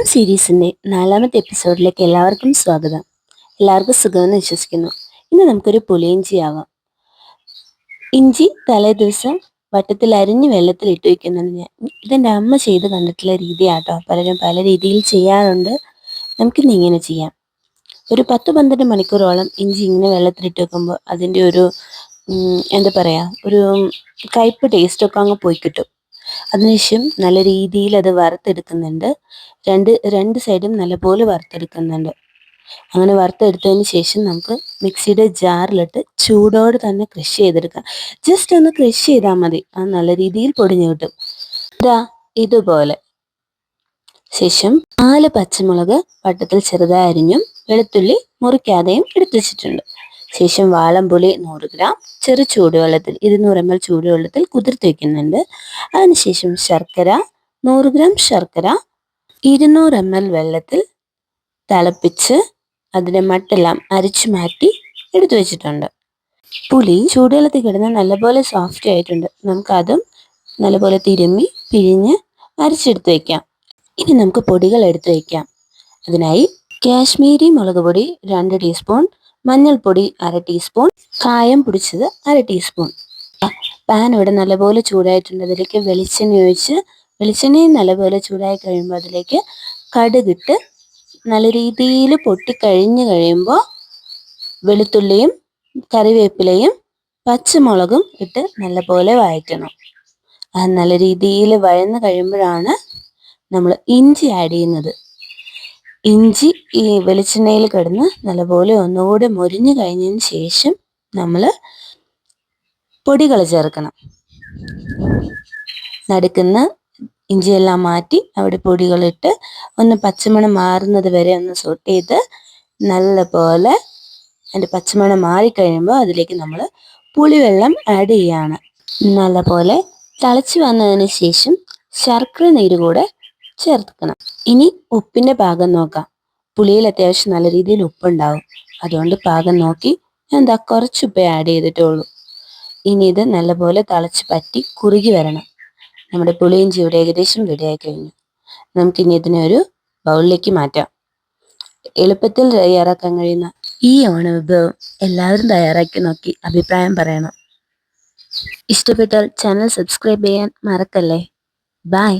ഓണം സീരീസിന്റെ 4ാമത്തെ എപ്പിസോഡിലേക്ക് എല്ലാവർക്കും സ്വാഗതം. എല്ലാവർക്കും സുഖമെന്ന് വിശ്വസിക്കുന്നു. ഇന്ന് നമുക്കൊരു പുളിയിഞ്ചി ആവാം. ഇഞ്ചി തലേ ദിവസം വട്ടത്തിൽ അരിഞ്ഞ് വെള്ളത്തിൽ ഇട്ട് വയ്ക്കുന്നത് ഇതെൻ്റെ അമ്മ ചെയ്ത് കണ്ടിട്ടുള്ള രീതിയാട്ടോ. പലരും പല രീതിയിൽ ചെയ്യാറുണ്ട്. നമുക്കിന്ന് ഇങ്ങനെ ചെയ്യാം. ഒരു 10-12 മണിക്കൂറോളം ഇഞ്ചി ഇങ്ങനെ വെള്ളത്തിലിട്ട് വെക്കുമ്പോൾ അതിൻ്റെ ഒരു ഒരു കയ്പ്പ് ടേസ്റ്റൊക്കെ അങ്ങ് പോയി കിട്ടും. അതിനുശേഷം നല്ല രീതിയിൽ അത് വറുത്തെടുക്കുന്നുണ്ട്. രണ്ട് സൈഡും നല്ലപോലെ വറുത്തെടുക്കുന്നുണ്ട്. അങ്ങനെ വറുത്തെടുത്തതിന് ശേഷം നമുക്ക് മിക്സിയുടെ ജാറിലിട്ട് ചൂടോടെ തന്നെ ക്രഷ് ചെയ്തെടുക്കാം. ജസ്റ്റ് ഒന്ന് ക്രഷ് ചെയ്താൽ മതി, അത് നല്ല രീതിയിൽ പൊടിഞ്ഞു കിട്ടും. ഇതുപോലെ. ശേഷം 4 പച്ചമുളക് വട്ടത്തിൽ ചെറുതായി അരിഞ്ഞും വെളുത്തുള്ളി മുറിക്കാതെയും എടുത്തു വെച്ചിട്ടുണ്ട്. ശേഷം വാളംപുളി 100 ഗ്രാം ചെറു ചൂടുവെള്ളത്തിൽ 200 ml ചൂടുവെള്ളത്തിൽ കുതിർത്ത് വയ്ക്കുന്നുണ്ട്. അതിനുശേഷം ശർക്കര 100 ഗ്രാം ശർക്കര 200 ml വെള്ളത്തിൽ തിളപ്പിച്ച് അതിൻ്റെ മട്ടെല്ലാം അരിച്ചു മാറ്റി എടുത്തു വെച്ചിട്ടുണ്ട്. പുളി ചൂടുവെള്ളത്തിൽ കിടന്ന് നല്ലപോലെ സോഫ്റ്റ് ആയിട്ടുണ്ട്. നമുക്കതും നല്ലപോലെ തിരുമ്മി പിഴിഞ്ഞ് അരിച്ചെടുത്ത് വയ്ക്കാം. ഇനി നമുക്ക് പൊടികൾ എടുത്തു വയ്ക്കാം. അതിനായി കാശ്മീരി മുളക് പൊടി 2 ടീസ്പൂൺ, മഞ്ഞൾപ്പൊടി 1/2 ടീസ്പൂൺ, കായം പൊടിച്ചത് 1/2 ടീസ്പൂൺ. പാൻ ഇവിടെ നല്ലപോലെ ചൂടായിട്ടുണ്ട്. അതിലേക്ക് വെളിച്ചെണ്ണ ഒഴിച്ച് വെളിച്ചെണ്ണയും നല്ലപോലെ ചൂടായി കഴിയുമ്പോൾ അതിലേക്ക് കടുകിട്ട് നല്ല രീതിയിൽ പൊട്ടിക്കഴിഞ്ഞ് കഴിയുമ്പോൾ വെളുത്തുള്ളിയും കറിവേപ്പിലയും പച്ചമുളകും ഇട്ട് നല്ലപോലെ വഴറ്റണം. അത് നല്ല രീതിയിൽ വഴന്ന് കഴിയുമ്പോഴാണ് നമ്മൾ ഇഞ്ചി ആഡ് ചെയ്യുന്നത്. ഇഞ്ചി ഈ വെളിച്ചെണ്ണയിൽ കിടന്ന് നല്ലപോലെ ഒന്നുകൂടെ മൊരിഞ്ഞു കഴിഞ്ഞതിന് ശേഷം നമ്മൾ പൊടികൾ ചേർക്കണം. നടുക്കുന്ന ഇഞ്ചിയെല്ലാം മാറ്റി അവിടെ പൊടികളിട്ട് ഒന്ന് പച്ചമണം മാറുന്നത് വരെ ഒന്ന് സോട്ട് ചെയ്ത് നല്ലപോലെ അതിൻ്റെ പച്ചമണം മാറിക്കഴിയുമ്പോൾ അതിലേക്ക് നമ്മൾ പുളിവെള്ളം ആഡ് ചെയ്യാണ്. നല്ലപോലെ തിളച്ച് വന്നതിന് ശേഷം ശർക്കര നീര് കൂടെ ചേർക്കണം. ഇനി ഉപ്പിൻ്റെ പാകം നോക്കാം. പുളിയിൽ അത്യാവശ്യം നല്ല രീതിയിൽ ഉപ്പുണ്ടാവും. അതുകൊണ്ട് പാകം നോക്കി ഞാൻ കുറച്ച് ഉപ്പേ ആഡ് ചെയ്തിട്ടുള്ളൂ. ഇനി ഇത് നല്ലപോലെ തിളച്ച് പറ്റി കുറുകി വരണം. നമ്മുടെ പുളിയിഞ്ചി ഇവിടെ ഏകദേശം റെഡിയായി കഴിഞ്ഞു. നമുക്കിനി ഇതിനെ ഒരു ബൗളിലേക്ക് മാറ്റാം. എളുപ്പത്തിൽ തയ്യാറാക്കാൻ കഴിയുന്ന ഈ ഓണ വിഭവം എല്ലാവരും തയ്യാറാക്കി നോക്കി അഭിപ്രായം പറയണം. ഇഷ്ടപ്പെട്ടാൽ ചാനൽ സബ്സ്ക്രൈബ് ചെയ്യാൻ മറക്കല്ലേ. ബൈ.